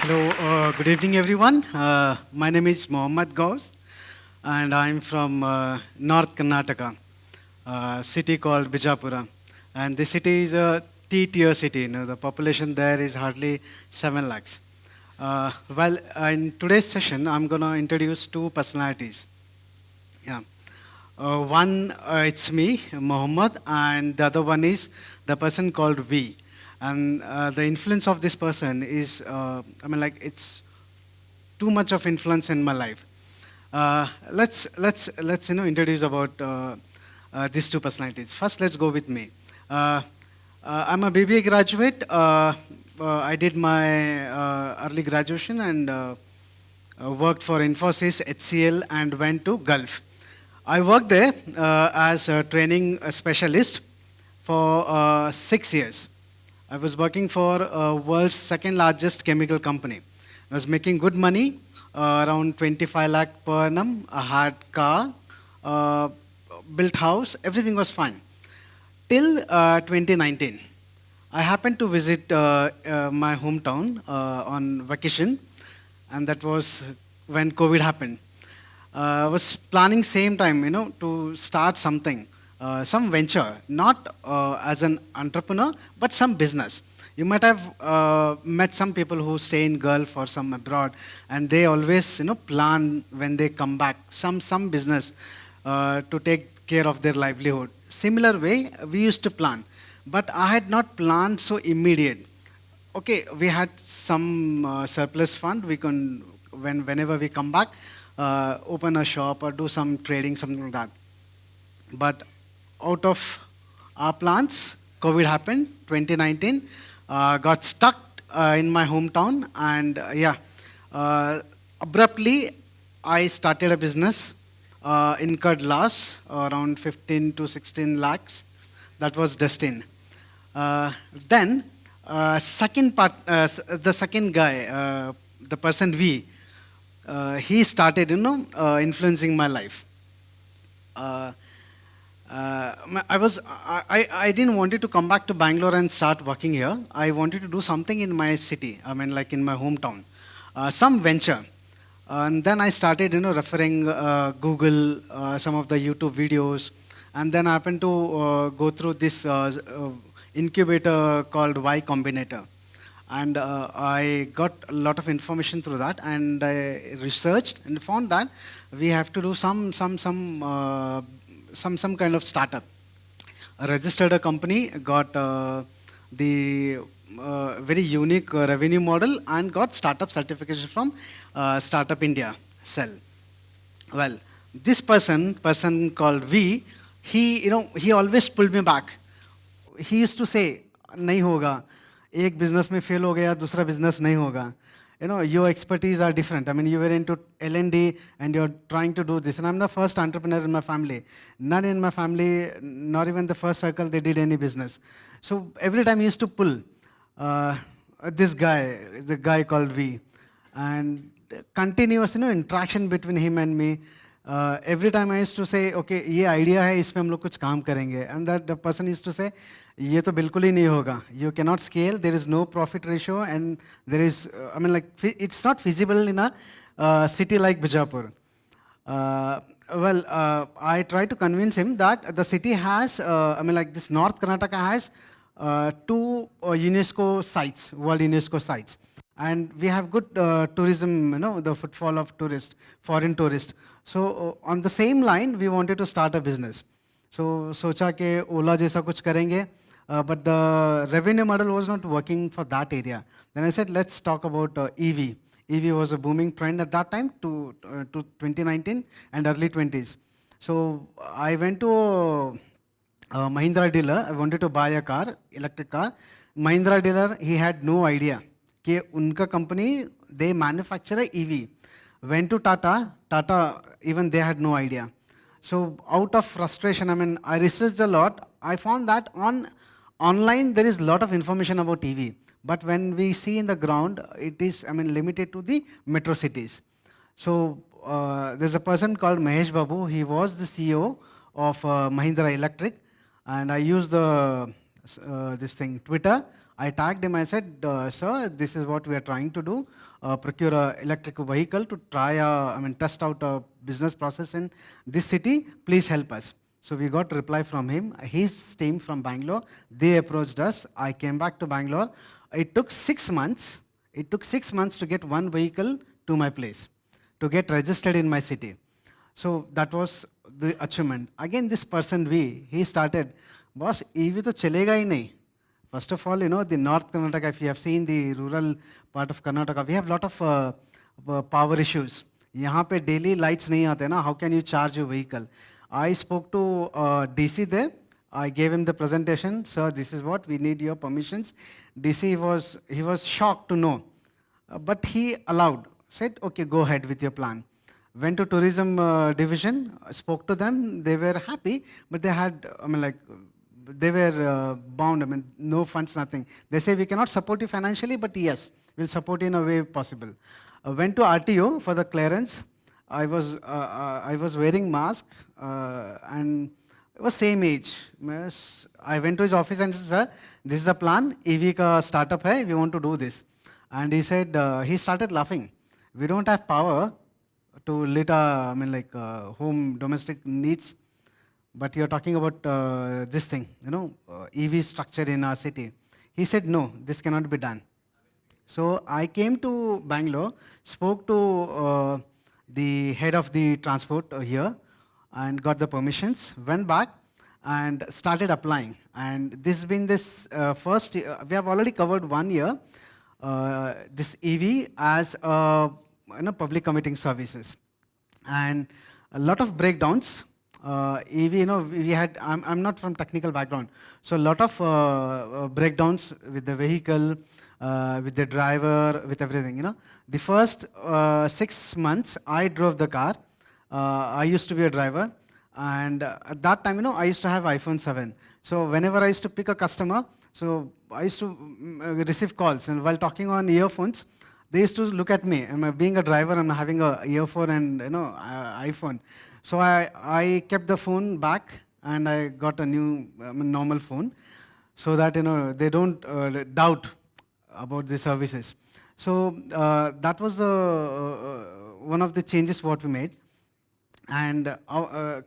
Hello, good evening, everyone. My name is Mohammad Gauss, and I'm from North Karnataka, city called Bijapura. And the city is a T-tier city. The population there is hardly 7 lakhs. In today's session, I'm going to introduce two personalities. Yeah. One, it's me, Mohammed, and the other one is the person called V. And the influence of this person is, it's too much of influence in my life. Let's introduce about these two personalities. First, let's go with me. I'm a BBA graduate. I did my early graduation and worked for Infosys, HCL, and went to Gulf. I worked there as a training specialist for 6 years. I was working for world's second largest chemical company. I was making good money, around 25 lakh per annum. I had car, uh, built house, everything was fine. Till 2019. I happened to visit my hometown on vacation, and that was when COVID happened. I was planning same time, to start something, some venture, not as an entrepreneur, but some business. You might have met some people who stay in Gulf or some abroad, and they always, plan when they come back some business to take care of their livelihood. Similar way, we used to plan, but I had not planned so immediate. Okay, we had some surplus fund. We can, whenever we come back, open a shop or do some trading, something like that. But out of our plans, COVID happened, 2019, got stuck in my hometown, and abruptly, I started a business, incurred loss around 15 to 16 lakhs. That was destined. Then, second part, the second guy, the person V, he started, influencing my life. Uh, I didn't wanted to come back to Bangalore and start working here. I wanted to do something in my city. Like in my hometown, some venture. And then I started, referring Google, some of the YouTube videos, and then I happened to go through this incubator called Y Combinator, and I got a lot of information through that, and I researched and found that we have to do some kind of startup. I registered a company, got the very unique revenue model, and got startup certification from Startup India Cell. Well, this person called V, he always pulled me back. He used to say, नहीं होगा, एक business में fail हो गया, दूसरा business नहीं होगा. Your expertise are different. You were into L&D and you're trying to do this. And I'm the first entrepreneur in my family. None in my family, not even the first circle, they did any business. So every time he used to pull this guy, the guy called V. And continuous, interaction between him and me. Every time I used to say, okay, ये idea है, इसमें हम लोग कुछ काम करेंगे. And that the person used to say, ये तो बिल्कुल ही नहीं होगा. You cannot scale. There is no profit ratio, and there is, it's not feasible in a city like Bijapur. I tried to convince him that the city has, this North Karnataka has two UNESCO sites, World UNESCO sites. And we have good tourism, the footfall of tourists, foreign tourists. So on the same line, we wanted to start a business. So सोचा कि ओला जैसा कुछ करेंगे, but the revenue model was not working for that area. Then I said, let's talk about EV. EV was a booming trend at that time to 2019 and early 20s. So I went to Mahindra dealer. I wanted to buy a car, electric car. Mahindra dealer, he had no idea कि उनका company, they manufacture a EV. Went to Tata, even they had no idea. So out of frustration, I researched a lot. I found that online there is a lot of information about EV. But when we see in the ground, it is, limited to the metro cities. So there's a person called Mahesh Babu. He was the CEO of Mahindra Electric. And I used the this thing, Twitter. I tagged him. I said, sir, this is what we are trying to do. Procure a electric vehicle to test out a business process in this city. Please help us. So we got a reply from him. His team from Bangalore, they approached us. I came back to Bangalore. It took 6 months. It took 6 months to get one vehicle to my place, to get registered in my city. So that was the achievement. Again, this person he started, boss, EV to chalega hi nahi. First of all, the North Karnataka, if you have seen the rural part of Karnataka, we have a lot of power issues. यहाँ पे daily lights नहीं आते ना, how can you charge your vehicle? I spoke to DC there. I gave him the presentation. Sir, this is what we need your permissions. DC was shocked to know, but he allowed. Said, okay, go ahead with your plan. Went to tourism division, spoke to them. They were happy, but they had, they were bound. No funds, nothing. They say we cannot support you financially, but yes, we'll support you in a way possible. Went to RTO for the clearance. I was wearing mask and it was same age. I went to his office and said, sir, this is the plan. EV ka startup hai. We want to do this. And he said, he started laughing. We don't have power to lit home domestic needs, but you're talking about this thing, EV structure in our city. He said, no, this cannot be done. So I came to Bangalore, spoke to the head of the transport here and got the permissions, went back and started applying. And this has been this first, we have already covered 1 year, this EV as public commuting services. And a lot of breakdowns. EV, we had, I'm not from technical background, so a lot of breakdowns with the vehicle, with the driver, with everything, The first 6 months, I drove the car. I used to be a driver. And at that time, I used to have iPhone 7. So whenever I used to pick a customer, so I used to receive calls. And while talking on earphones, they used to look at me. Being a driver, I'm having a earphone and iPhone. So I kept the phone back and I got a new normal phone, so that they don't doubt about the services. So that was the one of the changes what we made. And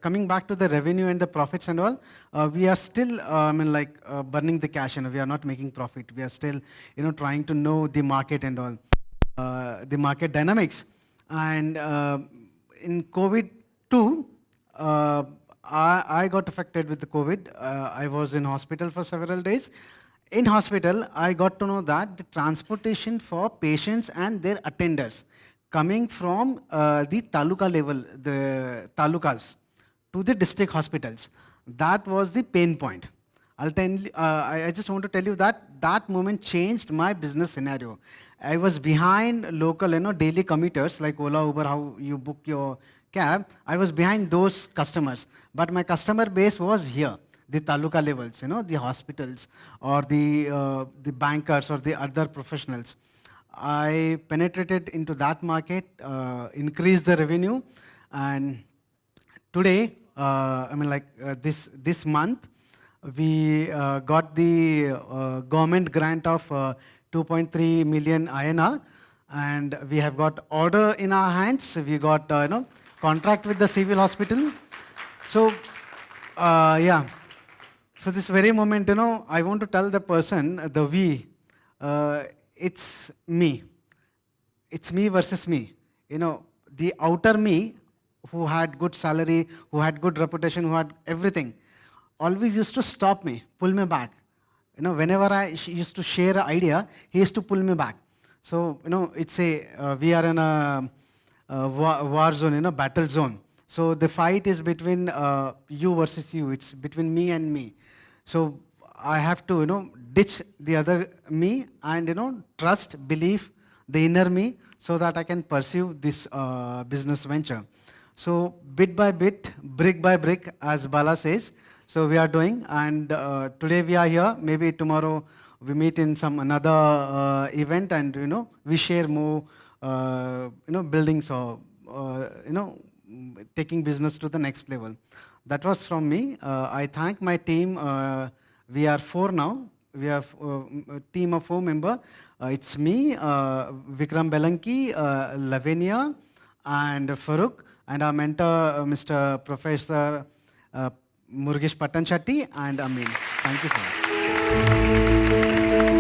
coming back to the revenue and the profits and all, we are still, burning the cash. We are not making profit. We are still, trying to know the market and all, the market dynamics. And in COVID too, I got affected with the COVID. I was in hospital for several days. In hospital, I got to know that the transportation for patients and their attenders coming from the taluka level, the talukas, to the district hospitals, that was the pain point. I just want to tell you that that moment changed my business scenario. I was behind local, daily commuters like Ola, Uber, how you book your cab. I was behind those customers, but my customer base was here, the taluka levels, the hospitals or the bankers or the other professionals. I penetrated into that market, increased the revenue, and today, this month, we got the government grant of 2.3 million INR, and we have got order in our hands. We got contract with the civil hospital. So yeah. So this very moment, I want to tell the person, the we, it's me. It's me versus me. The outer me, who had good salary, who had good reputation, who had everything, always used to stop me, pull me back. Whenever I used to share an idea, he used to pull me back. So, it's we are in a war zone, battle zone. So the fight is between you versus you. It's between me and me. So I have to, ditch the other me and, trust, believe the inner me so that I can pursue this business venture. So bit by bit, brick by brick, as Bala says, so we are doing. And today we are here. Maybe tomorrow we meet in some another event and, we share more, buildings or, taking business to the next level. That was from me. I thank my team, We are four now. We have a team of four members. It's me, Vikram Belanki, Lavinia, and Farooq, and our mentor, Mr. Professor Murugesh Pattanchatti, and Amin. Thank you for that.